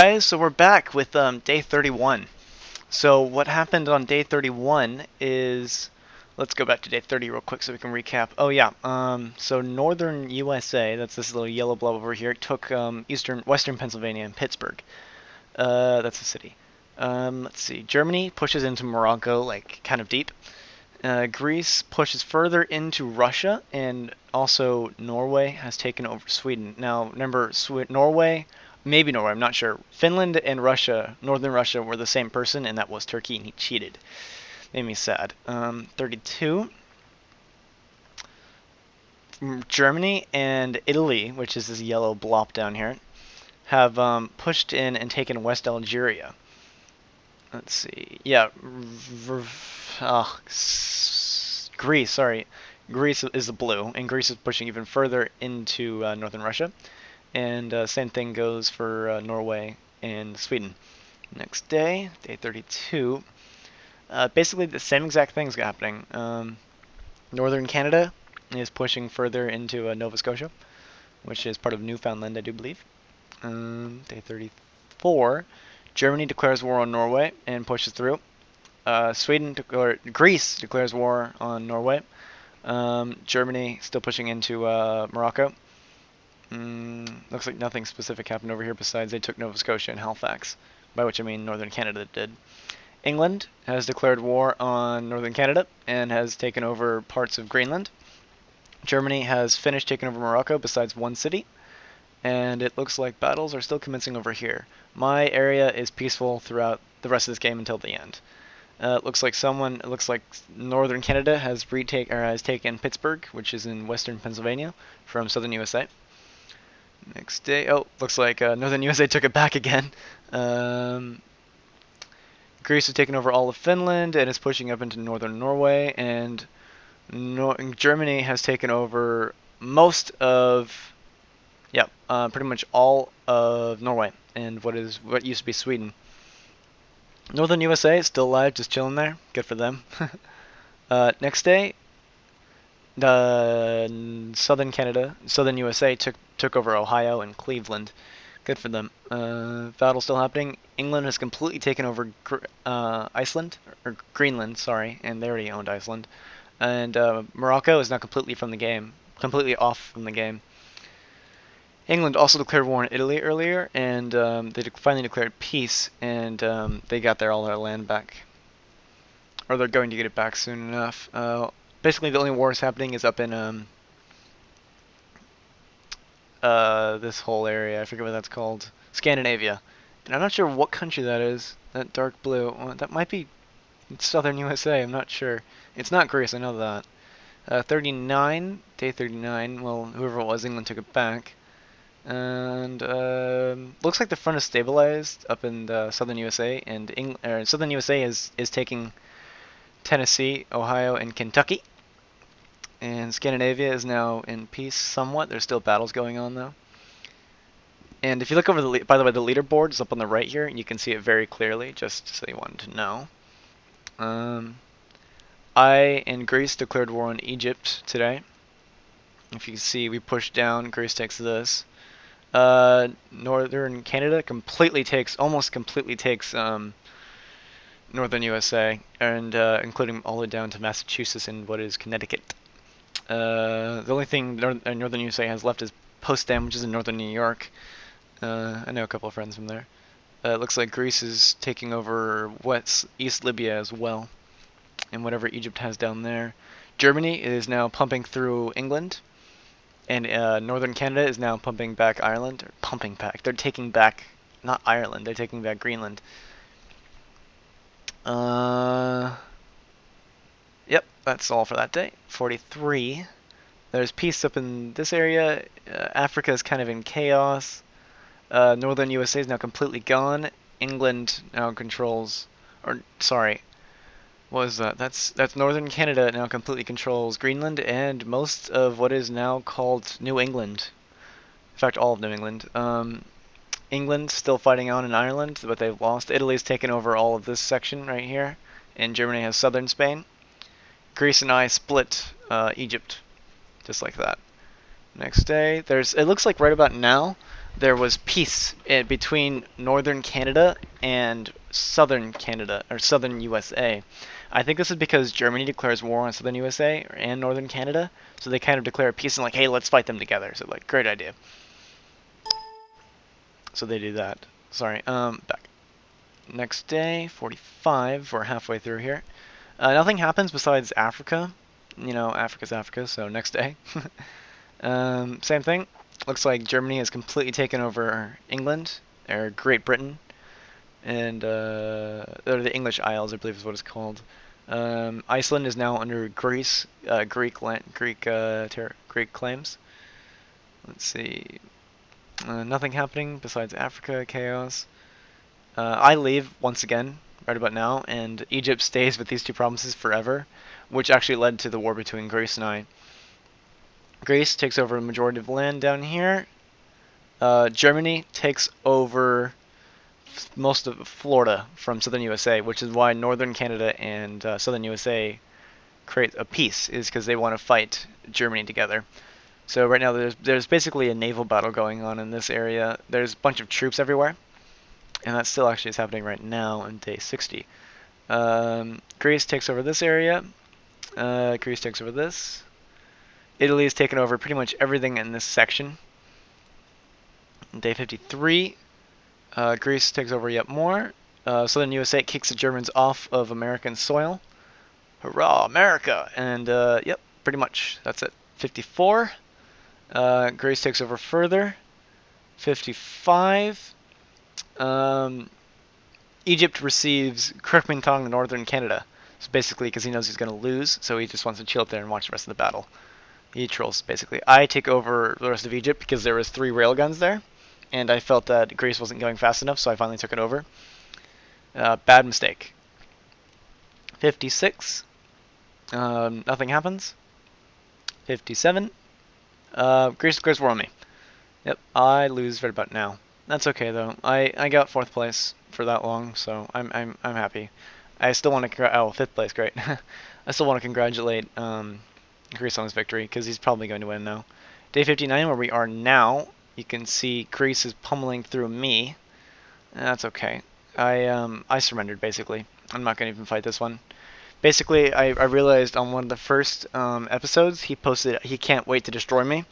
Guys, so we're back with day 31. So what happened on day 31 is, let's go back to day 30 real quick so we can recap. Oh yeah, so northern USA, that's this little yellow blob over here, took western Pennsylvania and Pittsburgh. That's a city. Let's see, Germany pushes into Morocco like kind of deep. Greece pushes further into Russia, and also Norway has taken over Sweden. Now, remember, Norway, maybe Norway, I'm not sure. Finland and Russia, northern Russia, were the same person, and that was Turkey, and he cheated. Made me sad. 32. Germany and Italy, which is this yellow blop down here, have pushed in and taken West Algeria. Let's see. Yeah, Greece. Sorry, Greece is the blue, and Greece is pushing even further into northern Russia. And same thing goes for Norway and Sweden. Next day, day 32. Basically, the same exact thing's happening. Northern Canada is pushing further into Nova Scotia, which is part of Newfoundland, I do believe. Day 34. Germany declares war on Norway and pushes through. Greece declares war on Norway. Germany still pushing into Morocco. Looks like nothing specific happened over here besides they took Nova Scotia and Halifax, by which I mean northern Canada did. England has declared war on northern Canada and has taken over parts of Greenland. Germany has finished taking over Morocco besides one city, and it looks like battles are still commencing over here. My area is peaceful throughout the rest of this game until the end. It looks like northern Canada has taken Pittsburgh, which is in western Pennsylvania, from southern USA. Next day, looks like northern USA took it back again. Greece has taken over all of Finland and is pushing up into northern Norway, and Germany has taken over most of, pretty much all of Norway and what used to be Sweden. Northern USA is still alive, just chilling there. Good for them. Next day, southern USA took over Ohio and Cleveland. Good for them. Battle still happening. England has completely taken over Iceland, or Greenland, sorry, and they already owned Iceland. And Morocco is now completely off from the game. England also declared war on Italy earlier, and they finally declared peace, and they got all their land back. Or they're going to get it back soon enough. Basically, the only wars happening is up in this whole area. I forget what that's called. Scandinavia. And I'm not sure what country that is. That dark blue. Well, that might be southern USA. I'm not sure. It's not Greece, I know that. 39. Day 39. Well, whoever it was, England took it back. And looks like the front is stabilized up in the southern USA, and southern USA is taking Tennessee, Ohio, and Kentucky. And Scandinavia is now in peace somewhat. There's still battles going on though. And if you look over by the way, the leaderboard is up on the right here, and you can see it very clearly, just so you wanted to know. I and Greece declared war on Egypt today. If you can see, we push down, Greece takes this. Northern Canada almost completely takes northern USA, and including all the way down to Massachusetts and what is Connecticut. The only thing northern USA has left is Potsdam, which is in northern New York. I know a couple of friends from there. It looks like Greece is taking over East Libya as well, and whatever Egypt has down there. Germany is now pumping through England, and northern Canada is now pumping back Ireland. Or pumping back. They're taking back, not Ireland, they're taking back Greenland. Yep, that's all for that day. 43. There's peace up in this area. Africa is kind of in chaos. Northern USA is now completely gone. England now controls, or sorry, what was that? That's Northern Canada now completely controls Greenland and most of what is now called New England. In fact, all of New England. England's still fighting on in Ireland, but they've lost. Italy's taken over all of this section right here, and Germany has southern Spain. Greece and I split Egypt, just like that. Next day, it looks like right about now, there was peace between northern Canada and southern Canada, or southern USA. I think this is because Germany declares war on southern USA and northern Canada, so they kind of declare peace and like, hey, let's fight them together. So like, great idea. So they do that. Sorry, back. Next day, 45, we're halfway through here. Nothing happens besides Africa. You know, Africa's Africa, so next day. Same thing. Looks like Germany has completely taken over England, or Great Britain, and or the English Isles, I believe is what it's called. Iceland is now under Greece, Greek claims. Let's see. Nothing happening besides Africa, chaos. I leave once again, right about now, and Egypt stays with these two provinces forever, which actually led to the war between Greece and I. Greece takes over a majority of land down here. Germany takes over most of Florida from southern USA, which is why northern Canada and southern USA create a peace, is because they want to fight Germany together. So right now there's basically a naval battle going on in this area. There's a bunch of troops everywhere, and that still actually is happening right now on day 60. Greece takes over this area. Greece takes over this. Italy has taken over pretty much everything in this section. Day 53, Greece takes over yet more. Southern USA kicks the Germans off of American soil. Hurrah, America! And yep, pretty much that's it. 54, Greece takes over further. 55, Egypt receives Kirkmentong, northern Canada. So basically, because he knows he's going to lose, so he just wants to chill up there and watch the rest of the battle. He trolls, basically. I take over the rest of Egypt because there was 3 railguns there, and I felt that Greece wasn't going fast enough, so I finally took it over. Bad mistake. 56. Nothing happens. 57. Greece declares war on me. Yep, I lose right about now. That's okay though. I got 4th place for that long, so I'm happy. I still want to 5th place, great. I still want to congratulate Greece on his victory because he's probably going to win now. Day 59, where we are now, you can see Greece is pummeling through me. That's okay. I surrendered basically. I'm not going to even fight this one. Basically, I realized on one of the first episodes he posted he can't wait to destroy me.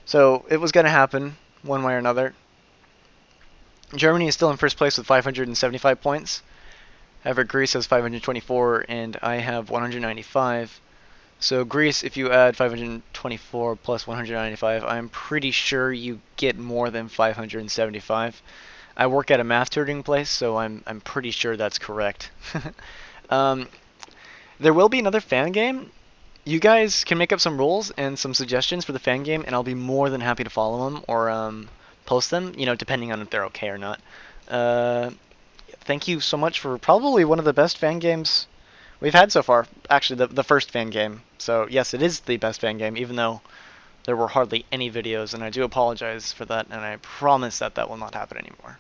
So it was going to happen one way or another. Germany is still in first place with 575 points. However, Greece has 524 and I have 195. So Greece, if you add 524 plus 195, I'm pretty sure you get more than 575. I work at a math tutoring place, so I'm pretty sure that's correct. There will be another fan game. You guys can make up some rules and some suggestions for the fan game, and I'll be more than happy to follow them or post them, you know, depending on if they're okay or not. Thank you so much for probably one of the best fan games we've had so far. Actually, the first fan game. So yes, it is the best fan game, even though there were hardly any videos, and I do apologize for that, and I promise that that will not happen anymore.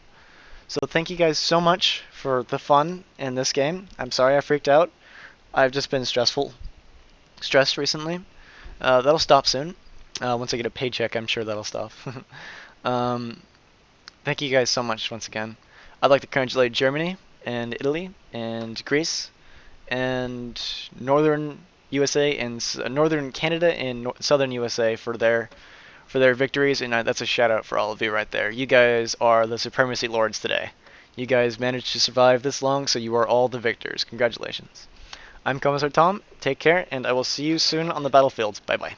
So thank you guys so much for the fun in this game. I'm sorry I freaked out. I've just been stressed recently. That'll stop soon. Once I get a paycheck, I'm sure that'll stop. Thank you guys so much once again. I'd like to congratulate Germany and Italy and Greece and northern USA and northern Canada and southern USA for their victories, and that's a shout out for all of you right there. You guys are the supremacy lords today. You guys managed to survive this long, so you are all the victors. Congratulations. I'm Commissar Tom. Take care, and I will see you soon on the battlefield. Bye bye.